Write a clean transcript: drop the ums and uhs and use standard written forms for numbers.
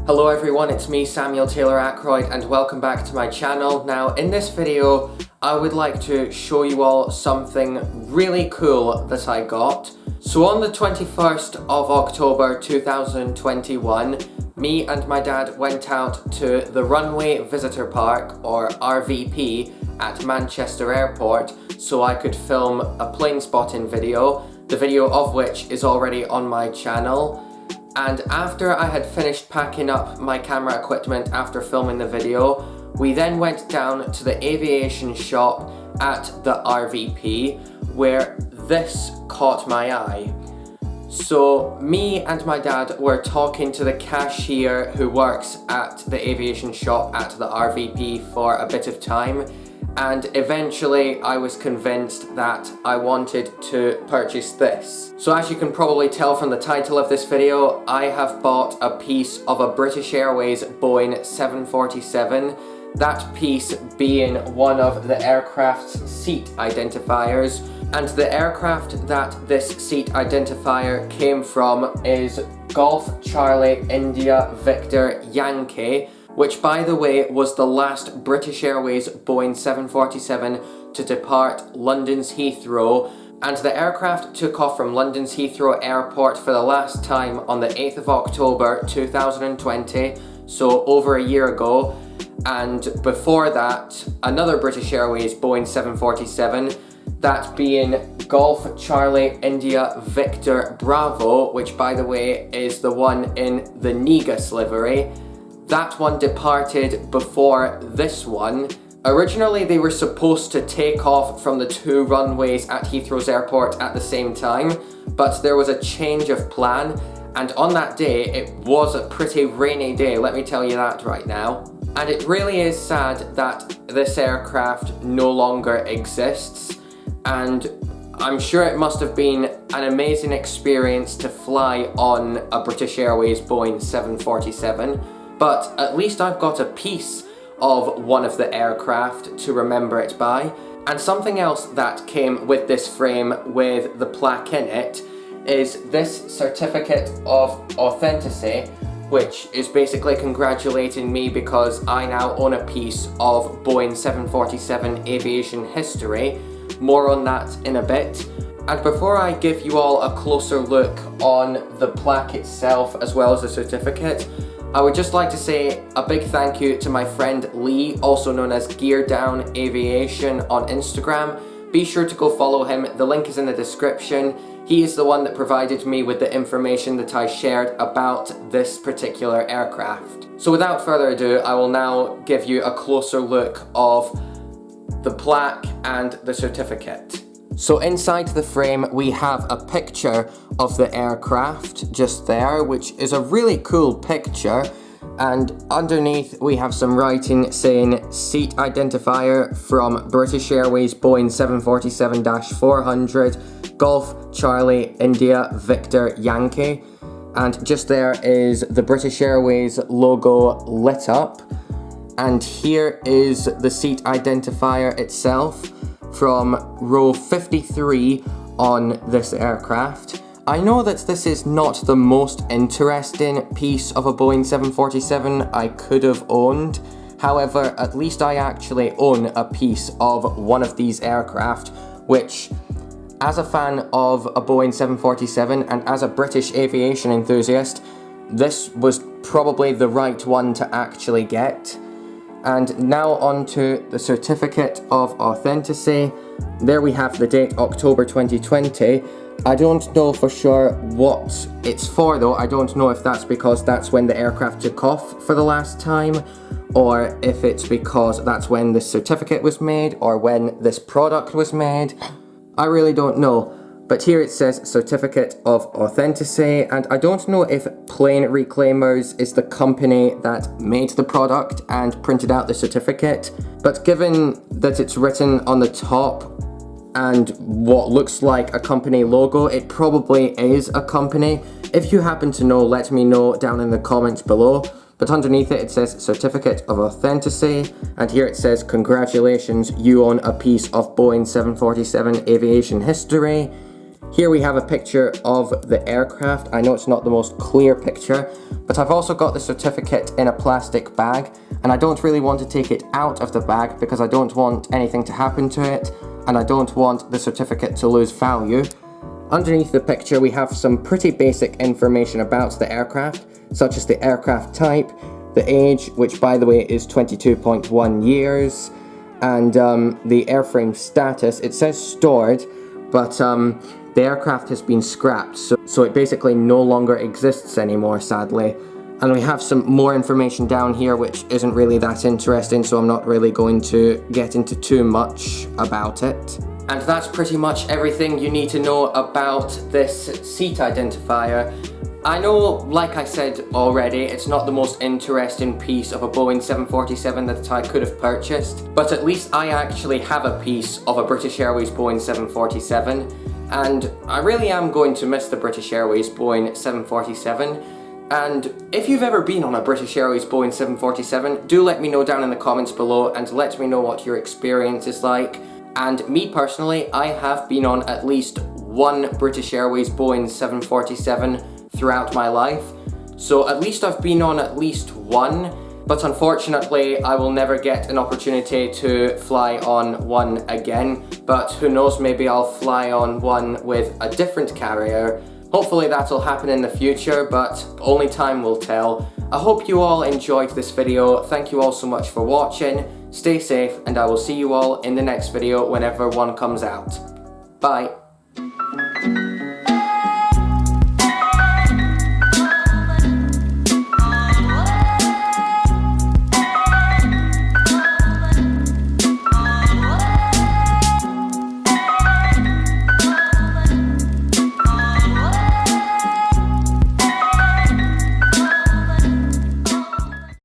Hello everyone, it's me, Samuel Taylor Ackroyd, and welcome back to my channel. Now, in this video, I would like to show you all something really cool that I got. So on the 21st of October 2021, me and my dad went out to the Runway Visitor Park, or RVP, at Manchester Airport so I could film a plane spotting video, the video of which is already on my channel. And after I had finished packing up my camera equipment after filming the video, we then went down to the aviation shop at the RVP where this caught my eye. So me and my dad were talking to the cashier who works at the aviation shop at the RVP for a bit of time, and eventually I was convinced that I wanted to purchase this. So as you can probably tell from the title of this video, I have bought a piece of a British Airways Boeing 747, that piece being one of the aircraft's seat identifiers. And the aircraft that this seat identifier came from is Golf Charlie India Victor Yankee, which by the way was the last British Airways Boeing 747 to depart London's Heathrow, and the aircraft took off from London's Heathrow Airport for the last time on the 8th of October 2020, so over a year ago, and before that another British Airways Boeing 747, that being Golf Charlie India Victor Bravo, which by the way is the one in the Negus livery. That one departed before this one. Originally they were supposed to take off from the two runways at Heathrow's airport at the same time, but there was a change of plan, and on that day it was a pretty rainy day, let me tell you that right now. And it really is sad that this aircraft no longer exists, and I'm sure it must have been an amazing experience to fly on a British Airways Boeing 747. But at least I've got a piece of one of the aircraft to remember it by. And something else that came with this frame with the plaque in it is this certificate of authenticity, which is basically congratulating me because I now own a piece of Boeing 747 aviation history. More on that in a bit. And before I give you all a closer look on the plaque itself as well as the certificate, I would just like to say a big thank you to my friend Lee, also known as Gear Down Aviation on Instagram. Be sure to go follow him, the link is in the description. He is the one that provided me with the information that I shared about this particular aircraft. So without further ado, I will now give you a closer look of the plaque and the certificate. So inside the frame we have a picture of the aircraft just there, which is a really cool picture, and underneath we have some writing saying seat identifier from British Airways Boeing 747-400 Golf Charlie India Victor Yankee, and just there is the British Airways logo lit up, and here is the seat identifier itself from row 53 on this aircraft. I know that this is not the most interesting piece of a Boeing 747 I could have owned. However, at least I actually own a piece of one of these aircraft, which, as a fan of a Boeing 747 and as a British aviation enthusiast, this was probably the right one to actually get. And now on to the certificate of authenticity. There we have the date October 2020. I don't know for sure what it's for though. I don't know if that's because that's when the aircraft took off for the last time, or if it's because that's when the certificate was made, or when this product was made. I really don't know. But here it says Certificate of Authenticity, and I don't know if Plane Reclaimers is the company that made the product and printed out the certificate, but given that it's written on the top and what looks like a company logo, it probably is a company. If you happen to know, let me know down in the comments below. But underneath it, it says Certificate of Authenticity, and here it says, congratulations, you own a piece of Boeing 747 aviation history. Here we have a picture of the aircraft. I know it's not the most clear picture, but I've also got the certificate in a plastic bag, and I don't really want to take it out of the bag because I don't want anything to happen to it, and I don't want the certificate to lose value. Underneath the picture we have some pretty basic information about the aircraft, such as the aircraft type, the age, which by the way is 22.1 years, and the airframe status. It says stored, but the aircraft has been scrapped, so it basically no longer exists anymore, sadly. And we have some more information down here which isn't really that interesting, so I'm not really going to get into too much about it. And that's pretty much everything you need to know about this seat identifier. I know, like I said already, it's not the most interesting piece of a Boeing 747 that I could have purchased, but at least I actually have a piece of a British Airways Boeing 747, and I really am going to miss the British Airways Boeing 747. And if you've ever been on a British Airways Boeing 747, do let me know down in the comments below and let me know what your experience is like. And me personally, I have been on at least one British Airways Boeing 747 throughout my life. So at least I've been on at least one, but unfortunately I will never get an opportunity to fly on one again. But who knows, maybe I'll fly on one with a different carrier. Hopefully that'll happen in the future, but only time will tell. I hope you all enjoyed this video. Thank you all so much for watching. Stay safe, and I will see you all in the next video whenever one comes out. Bye.